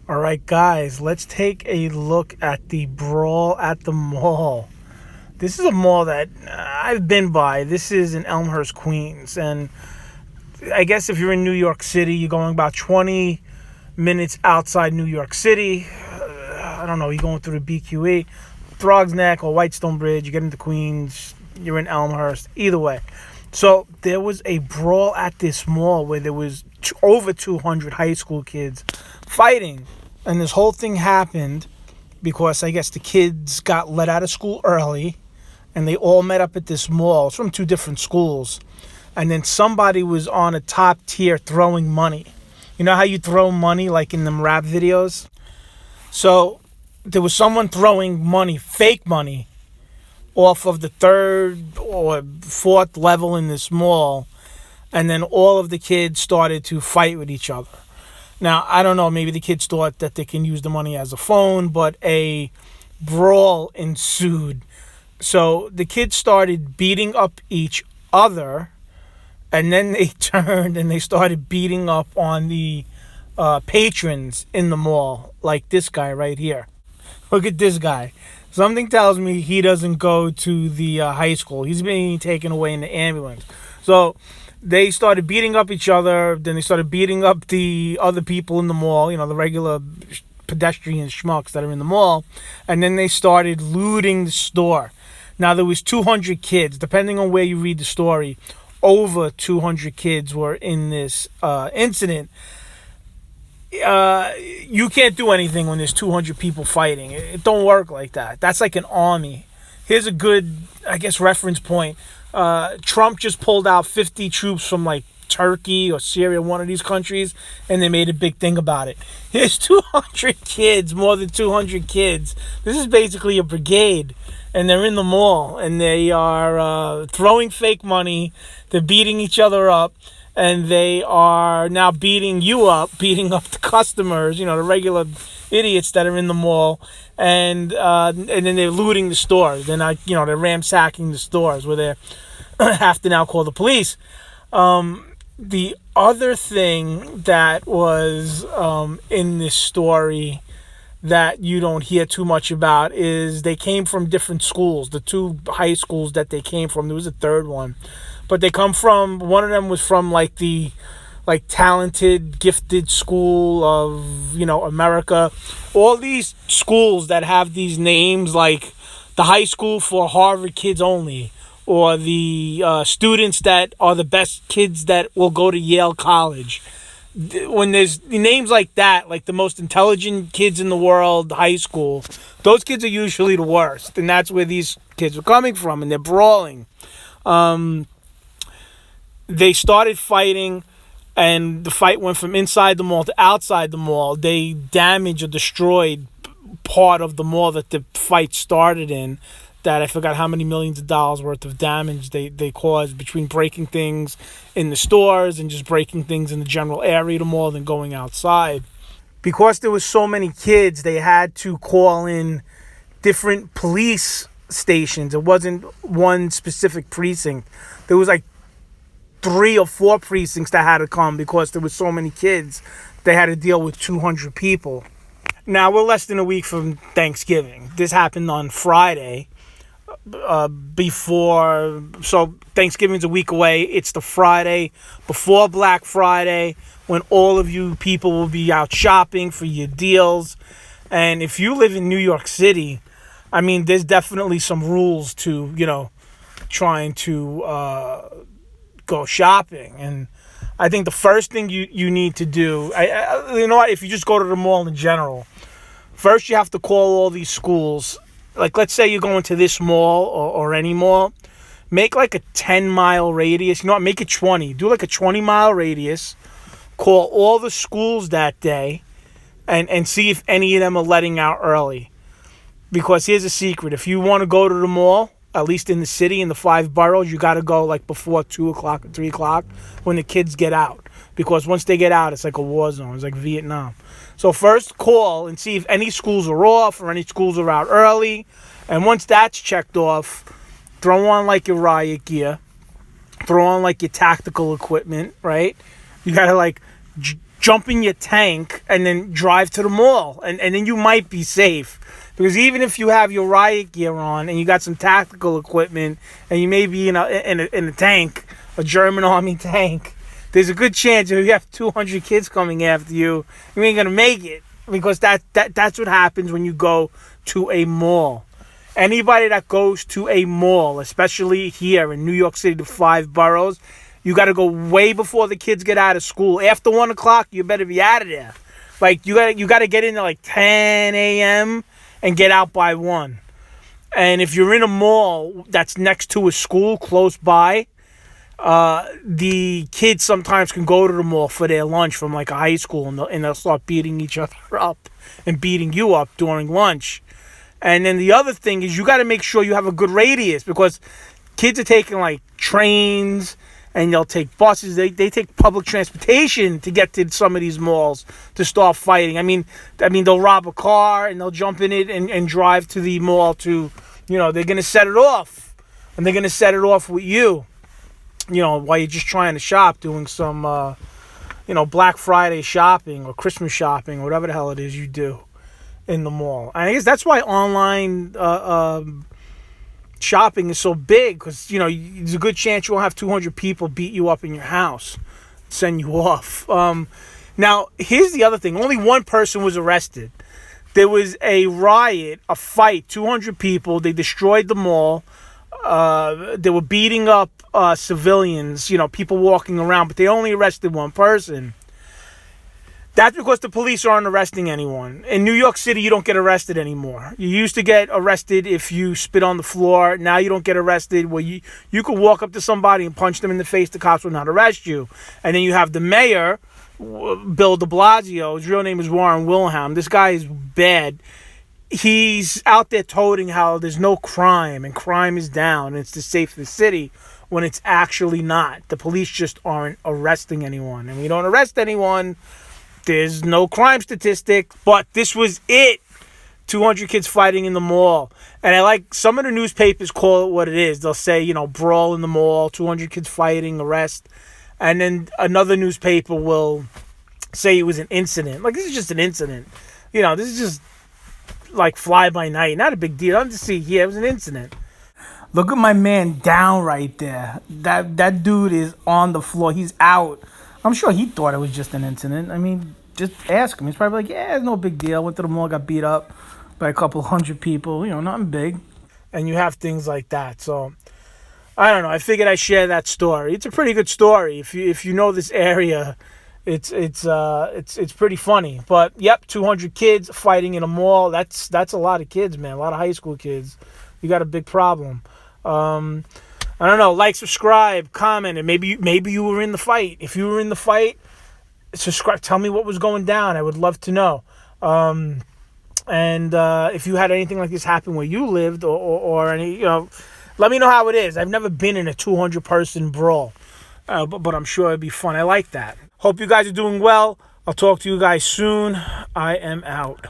All right, guys, let's take a look at the Brawl at the mall. This is a mall that I've been by. This is in Elmhurst, Queens. And I guess if you're in New York City, you're going about 20 minutes outside New York City. I don't know, you're going through the BQE, Throgs Neck or Whitestone Bridge, you get into Queens, you're in Elmhurst, either way. So there was a brawl at this mall where there was over 200 high school kids fighting. And this whole thing happened because I guess the kids got let out of school early and they all met up at this mall. It's from two different schools. And then somebody was on a top tier throwing money. You know how you throw money like in them rap videos? So there was someone throwing money, fake money, off of the third or fourth level in this mall. And then all of the kids started to fight with each other. Now, I don't know, maybe the kids thought that they can use the money as a phone, but a brawl ensued. So the kids started beating up each other, and then they turned and they started beating up on the patrons in the mall, like this guy right here. Look at this guy. Something tells me he doesn't go to the high school. He's being taken away in the ambulance. So they started beating up each other. Then they started beating up the other people in the mall, the regular pedestrian schmucks that are in the mall. And then they started looting the store. Now, there was 200 kids. Depending on where you read the story, over 200 kids were in this incident. You can't do anything when there's 200 people fighting. It don't work like that. That's like an army. Here's a good, I guess, reference point. Trump just pulled out 50 troops from like Turkey or Syria, one of these countries, and they made a big thing about it. Here's 200 kids, more than 200 kids. This is basically a brigade, and they're in the mall, and they are throwing fake money. They're beating each other up, and they are now beating you up, beating up the customers, the regular idiots that are in the mall, and then they're looting the stores. They're not, they're ransacking the stores where they have to now call the police. The other thing that was in this story that you don't hear too much about is they came from different schools. The two high schools that they came from, there was a third one, but they come from, one of them was from like the talented, gifted school of, America. All these schools that have these names, like the high school for Harvard kids only, or the students that are the best kids that will go to Yale College. When there's names like that, like the most intelligent kids in the world, high school, those kids are usually the worst. And that's where these kids are coming from, and they're brawling. They started fighting, and the fight went from inside the mall to outside the mall. They damaged or destroyed part of the mall that the fight started in. That I forgot how many millions of dollars worth of damage they caused between breaking things in the stores and just breaking things in the general area of the mall than going outside. Because there was so many kids, they had to call in different police stations. It wasn't one specific precinct. There was like 3 or 4 precincts that had to come because there was so many kids. They had to deal with 200 people. Now, we're less than a week from Thanksgiving. This happened on Friday. So Thanksgiving's a week away. It's the Friday before Black Friday, when all of you people will be out shopping for your deals. And if you live in New York City, I mean, there's definitely some rules to, trying to go shopping. And I think the first thing you need to do, you know what, if you just go to the mall in general, first you have to call all these schools. Like, let's say you're going to this mall or any mall. Make like a 10-mile radius. You know what? Make it 20. Do like a 20-mile radius. Call all the schools that day and see if any of them are letting out early. Because here's a secret. If you want to go to the mall, at least in the city, in the 5 boroughs, you got to go like before 2 o'clock or 3 o'clock when the kids get out. Because once they get out, it's like a war zone. It's like Vietnam. So first call and see if any schools are off or any schools are out early. And once that's checked off, throw on like your riot gear. Throw on like your tactical equipment, right? You got to like jump in your tank and then drive to the mall, and then you might be safe. Because even if you have your riot gear on and you got some tactical equipment and you may be in a tank, a German army tank, there's a good chance if you have 200 kids coming after you, you ain't gonna make it. Because that's what happens when you go to a mall. Anybody that goes to a mall, especially here in New York City, the 5 boroughs, you got to go way before the kids get out of school. After 1 o'clock, you better be out of there. Like, you got to get in there like 10 a.m. and get out by 1. And if you're in a mall that's next to a school close by, the kids sometimes can go to the mall for their lunch from like a high school, and they'll start beating each other up and beating you up during lunch. And then the other thing is you got to make sure you have a good radius, because kids are taking like trains and they'll take buses. They take public transportation to get to some of these malls to start fighting. I mean they'll rob a car and they'll jump in it and drive to the mall to, they're going to set it off, and they're going to set it off with you. While you're just trying to shop, doing some, Black Friday shopping or Christmas shopping or whatever the hell it is you do in the mall. And I guess that's why online shopping is so big, because, there's a good chance you won't have 200 people beat you up in your house, send you off. Now, here's the other thing. Only one person was arrested. There was a riot, a fight, 200 people. They destroyed the mall. They were beating up civilians, people walking around, but they only arrested one person. That's because the police aren't arresting anyone. In New York City, you don't get arrested anymore. You used to get arrested if you spit on the floor. Now you don't get arrested. Well, you could walk up to somebody and punch them in the face. The cops will not arrest you. And then you have the mayor, Bill de Blasio. His real name is Warren Wilhelm. This guy is bad. He's out there toting how there's no crime and crime is down and it's the safest city, when it's actually not. The police just aren't arresting anyone. And when you don't arrest anyone, there's no crime statistic. But this was it. 200 kids fighting in the mall. And I like some of the newspapers call it what it is. They'll say, brawl in the mall, 200 kids fighting, arrest. And then another newspaper will say it was an incident. Like, this is just an incident. This is just like fly by night. Not a big deal. I'm just saying, yeah, it was an incident. Look at my man down right there. That dude is on the floor. He's out. I'm sure he thought it was just an incident. I mean, just ask him. He's probably like, yeah, it's no big deal. Went to the mall, got beat up by a couple hundred people. Nothing big. And you have things like that. So, I don't know. I figured I'd share that story. It's a pretty good story. If you know this area, it's pretty funny. But yep, 200 kids fighting in a mall. That's a lot of kids, man. A lot of high school kids. You got a big problem. I don't know. Like, subscribe, comment, and maybe you were in the fight. If you were in the fight, subscribe. Tell me what was going down. I would love to know. And if you had anything like this happen where you lived, or any, let me know how it is. I've never been in a 200-person brawl, but I'm sure it'd be fun. I like that. Hope you guys are doing well. I'll talk to you guys soon. I am out.